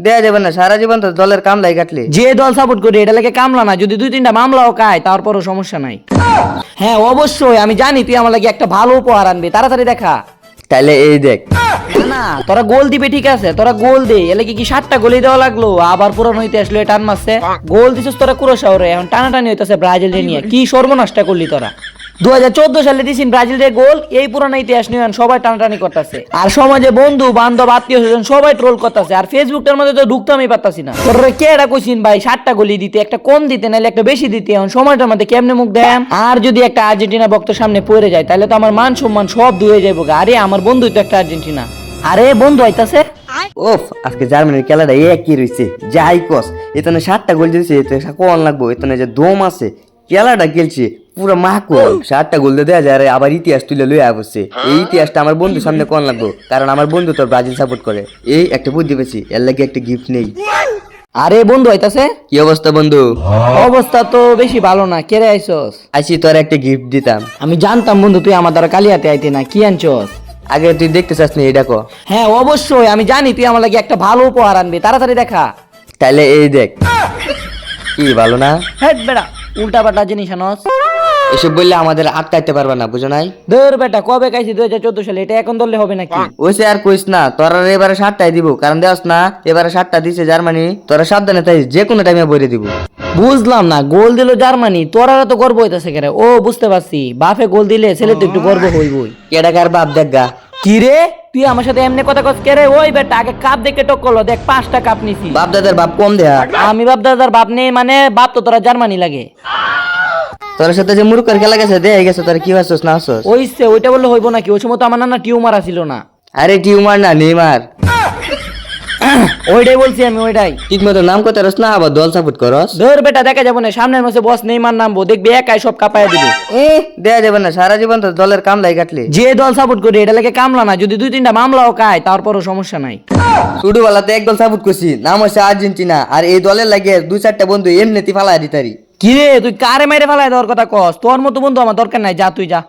দেয়া যাবে না, সারা জীবন তো দলের কামলাই কাটলে। যে দল সাপোর্ট করে এটা লাগে কামলা না, যদি 2-3টা মামলাও খায় তারপরও সমস্যা নাই। হ্যাঁ অবশ্যই, আমি জানি তুই আমার লাগে একটা ভালো উপহার আনবি, তাড়াতাড়ি দেখা। তাহলে এই দেখ। না তোরা গোল দিবে ঠিক আছে, তোরা গোল দে, এলে কি 7টা গোলই দেওয়া লাগলো, আবার পুরানো হইতে আসলো টান মারছে। গোল দিছিস তোরা কুরসাওরে, এখন টানাটানি হইতেছে ব্রাজিল নিয়ে, কি সর্বনাশটা করলি তোরা। 2014 সালে দিছিস ব্রাজিলের গোল, এই পুরানো ইতিহাস নিয়ে সবাই টানাটানি করতেছে, আর সমাজে বন্ধু বান্ধব আত্মীয় স্বজন সবাই ট্রোল করতেছে, আর ফেসবুকটার মধ্যে তো ঢুকতামই পারতাছি না। তোরা কে এটা কইছিন ভাই 7টা গোলই দিতে, একটা কম দিতে নাহলে একটা বেশি দিতে, এখন সময়টার মধ্যে কেমনে মুখ দেন। আর যদি একটা আর্জেন্টিনা ভক্তের সামনে পড়ে যায় তাহলে তো আমার মান সম্মান সব ধুয়ে যাইব। আরে আমার বন্ধুই তো একটা আর্জেন্টিনা। আরে বন্ধু আইতাছে। ওফ, আজকে জার্মানির খেলাটা একই রয়েছে, যাই কস এখানে 7টা গোল দিয়েছে, কোন লাগবো এখানে যে দম আছে, খেলাটা খেলছে পুরো মাকুল। 7টা গোল দেওয়া যায় আবার ইতিহাস তুলে লয়ে আসছে। এই ইতিহাসটা আমার বন্ধুর সামনে কোন লাগবো, কারণ আমার বন্ধু তো ব্রাজিল সাপোর্ট করে। এই একটা বুদ্ধি পেয়েছি, এর লাগে একটা গিফট নেই। আরে বন্ধু আইতাছে। কি অবস্থা বন্ধু? অবস্থা তো বেশি ভালো না, কেরে আইছস? আইসি তোর একটা গিফট দিতাম। আমি জানতাম বন্ধু তুই আমার দ্বারা কালিয়াতে আইতে না, কি আনছস? আগে তুই দেখতে চাস না, এটা কো। হ্যাঁ অবশ্যই, আমি জানি তুই আমার লাগে একটা ভালো উপহার আনবি, তাড়াতাড়ি দেখা। তাহলে এই দেখ। কি ভালো না? হেড বেটা, উল্টা পাল্টা জিনিস আনস। এসব বললে আমাদের আটকাইতে পারবে না, বুঝো নাই? ধর বেটা, কবে খাইছি 2014 সালে, এটা এখন ধরলে হবে নাকি? ওইসে আর কইস না, তোরা এবারে 7টাই দিব, কারণ দেওয়াস না এবারে 7টা দিছে জার্মানি, তোরা সাবধানে তাই যে কোনো টাইমে বইরে দিব। বুঝলাম না, গোল দিল জার্মানি, তোরা তো গর্ব হইতাছে কেরে? ও বুঝতে পারছি, বাপে গোল দিলে ছেলে তো একটু গর্ব হইবই। কেডাকার বাপ দেখ গা। কি রে তুই আমার সাথে এমনি কথা কস কেরে? ওই বেটা আগে কাপ দেখে টক করলো, দেখ 5টা কাপ নিছি। বাপ দাদার বাপ কম দেয়া। আমি বাপ দাদার বাপ নেই মানে, বাপ তো তোরা জার্মানি লাগে। তোর সাথে যে মুরুকের খেলা গেছে দেয়া গেছে, তোর কি হচ্ছস না হচ্ছস? ওইসে ওইটা বললে হইব নাকি? ওই সময় তো আমার নানা টিউমার আসিল না। আরে টিউমার না, নেইমার। ওইটাই বলছি আমি, ওইটাই। ঠিক মতো নাম কত রস না, আবার দল সাপোর্ট করস। ধর বেটা, দেখা যাবো না, সামনের মাসে বস নেইমার নামবো, দেখবি একাই সব কাপায়া দিবে। দেয়া যাবে না, সারা জীবন তো দলের কামলাই কাটলে। যে দল সাপোর্ট করে এটা লাগে কামলা না, যদি 2-3টা মামলাও খায় তারপরও সমস্যা নাই। ছোটবেলাতে এক দল সাপোর্ট করছি, নাম হচ্ছে আর্জেন্টিনা, আর এই দলের লাগে 2-4টা বন্ধু এমনিতে ফালাই দিতারি। কি রে তুই কারে মাইরে ফেলায় দেওয়ার কথা কস? তোর মতো বন্ধু আমার দরকার নাই, যা তুই যা।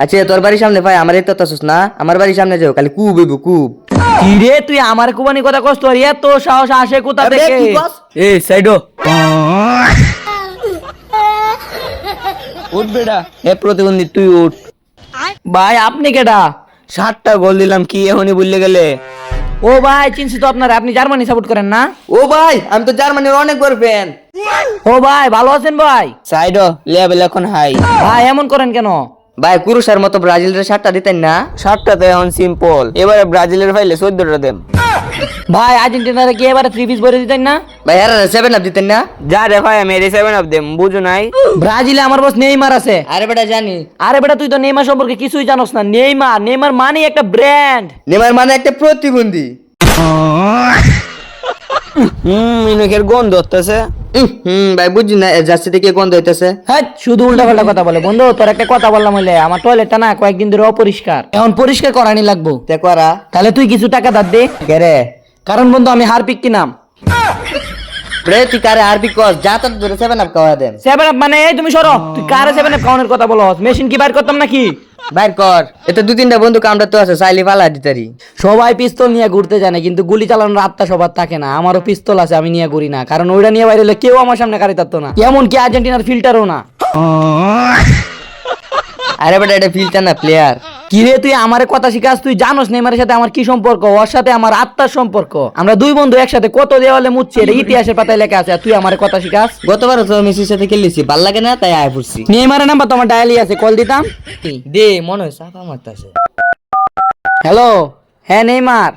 আচ্ছা তোর বাড়ির সামনে ভাই আমার এত তাসুস না, আমার বাড়ির সামনে যাও খালি কুব হইব কুব। কি রে তুই আমার কুবানি কথা কস? তোর এত সাহস আসে কোথা থেকে? এই সাইডো উঠ বেটা। এ প্রতিবন্ধী তুই উঠ। ভাই আপনি কেডা? 7টা গোল দিলাম, কি এখনই ভুলে গেলে? ও ভাই চিনছি তো আপনার, আপনি জার্মানি সাপোর্ট করেন না? ও ভাই আমি তো জার্মানির অনেক বড় ফ্যান। ও ভাই ভালো আছেন ভাই? সাইডো লেভেল এখন হাই। ভাই এমন করেন কেন? ভাই কুরুষের মতো ব্রাজিলের 7টা দিতেন না? 7টা তো এখন সিম্পল, এবারে ব্রাজিলের ফাইলে 14টা দেন। ভাই আর্জেন্টিনারে কি এবারে 3 পিস ভরে দিতেন না? ভাই এরা 7 আপ দিতেন না? যা রে ভাই আমি 7 আপ দেম, বুঝো নাই? ব্রাজিলে আমার বস নেইমার আছে। আরে বেটা জানি। আরে বেটা তুই তো নেইমার সম্পর্কে কিছুই জানোস না। নেইমার নেইমার মানে একটা ব্র্যান্ড। নেমার মানে একটা প্রতিবন্ধী। মিনকের গন্ধ হতেছে। ভাই বুঝছি না, জার্সি থেকে গন্ধ হইতেছে। হ্যাঁ শুধু উল্টা পাল্টা কথা বলে। বন্ধু তোর একটা কথা বললাম হইলে, আমার টয়লেটটা না কয়েকদিন ধরে অপরিষ্কার, এখন পরিষ্কার করানি লাগবো। তে করা তাহলে তুই কিছু টাকা দাঁত দে। কে রে? কারণ বন্ধু আমি হারপিক কিনাম। রে তুই কারে আরবি কস, যা তো ধরে 7 আপ খাওয়া দেন। 7 আপ মানে এই তুমি সরো, তুই কারে 7 আপ খাওয়ানোর কথা বলো? মেশিন কি বাইর করতাম নাকি? বাইর কর, এতে 2-3টা বন্ধু কামটা তো আছে, চাইলে পালা দিতারি। সবাই পিস্তল নিয়ে ঘুরতে জানে, কিন্তু গুলি চালানোর আত্মা সবার থাকে না। আমারও পিস্তল আছে, আমি নিয়ে ঘুরি না, কারণ ওইটা নিয়ে বাইরে হলে কেউ আমার সামনে কারি থাকতো না, এমনকি আর্জেন্টিনার ফিল্টারও না। আরে বেটা এটা ফিল্টার না, প্লেয়ার। কি রে তুই আমারে কথা শিখাস? তুই জানোস নেইমারের সাথে আমার কি সম্পর্ক? ওর সাথে আমার আত্মার সম্পর্ক। আমরা দুই বন্ধু একসাথে কত দেওয়ালে মুচ্ছি, এটা ইতিহাসের পাতায় লেখা আছে, আর তুই আমারে কথা শিখাস? গতবার তো মেসির সাথে খেলেছি, ভাল লাগে না তাই আয় পড়ছি। নেইমারের নাম্বার তো আমার ডায়ালি আছে, কল দিতাম। দে মনে হয় চাপা মারতাছে। হ্যালো, হ্যাঁ নেইমার।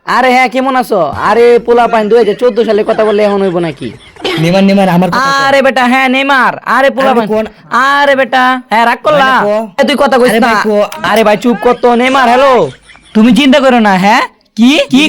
আরে হ্যাঁ কেমন আছো? আরে পোলা পাইন 2014 সালে কথা বললে এখন হইব নাকি? নেমার আমার আরে বেটা হ্যাঁ নেইমার। আরে পোলা পাইন। আরে বেটা হ্যাঁ রাগ করলা? তুই কথা কইস না। আরে ভাই চুপ কর তো। নেইমার হ্যালো, তুমি চিন্তা করো না। হ্যাঁ কি কি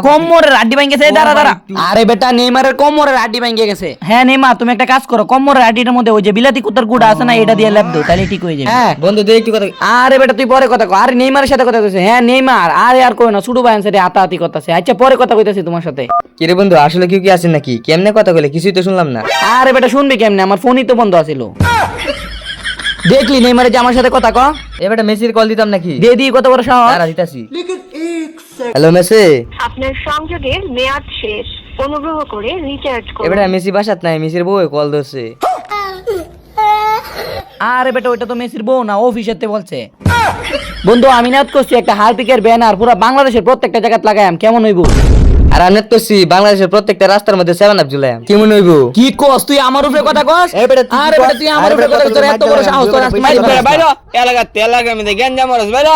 কোমরের হাড্ডি ভেঙে গেছে? দাঁড়া দাঁড়া। আরে বেটা নেইমারের কোমরের হাড্ডি ভেঙে গেছে। হ্যাঁ নেইমার তুমি একটা কাজ করো, কোমরের হাড্ডিটার মধ্যে ওই যে বিলাতি কুত্তার গুড়া আছে না, এটা দিয়ে লেপ দাও, তাহলে ঠিক হয়ে যাবে। হ্যাঁ বন্ধু দে একটু কথা। আরে বেটা তুই পরে কথা কো। আরে নেইমারের সাথে কথা কইছে। হ্যাঁ নেইমার। আরে আর কই না, ছোট ভাইয়ের সাথে হাতাহাতি করতেছে। আচ্ছা পরে কথা কইতাছি তোমার সাথে। কি রে বন্ধু, আসলে কি আছে নাকি? কেমনে কথা কইলে কিছুই তো শুনলাম না। আরে বেটা শুনবি কেমনে, আমার ফোনই তো বন্ধ আছিল। দেখলি নেইমারে যে আমার সাথে কথা ক। এবারে মেসির কল দিতাম নাকি? দিয়ে দি কত বড় সাহস। দাঁড়া দিতাছি। হ্যালো মেসি, আপনার সংযোগের মেয়াদ শেষ, অনুগ্রহ করে রিচার্জ করুন। এবারে মেসি বাসাত নাই, মেসির বউ কল ধরছে। আরে বেটা ওইটা তো মেসির বউ না, অফিসেতে বলছে। বন্ধু আমি নাত করছি একটা হারপিকের ব্যানার পুরো বাংলাদেশের প্রত্যেকটা জায়গায় লাগাইম, কেমন হইব? আর আমি করছি বাংলাদেশের প্রত্যেকটা রাস্তার মধ্যে 7 আপ ঝুলাইম, কেমন হইব? কি কস তুই আমার উপরে কথা কস? এই বেটা, তুই আরে কি বেটা কস? তুই আমার আরে উপরে বেটা, কথা কস, তোর তোর এত বড় মাইর সাহস, তোর ধরে, মাইর ধরে, ধরে। এলাকা আমি গেঞ্জা মরস বাইরো।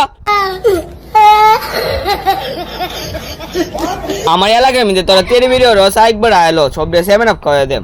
আমার এলাকার মধ্যে তোরা তেরি বেরিয়ে রস একবার আইলো সব 7 আপ করে দেম।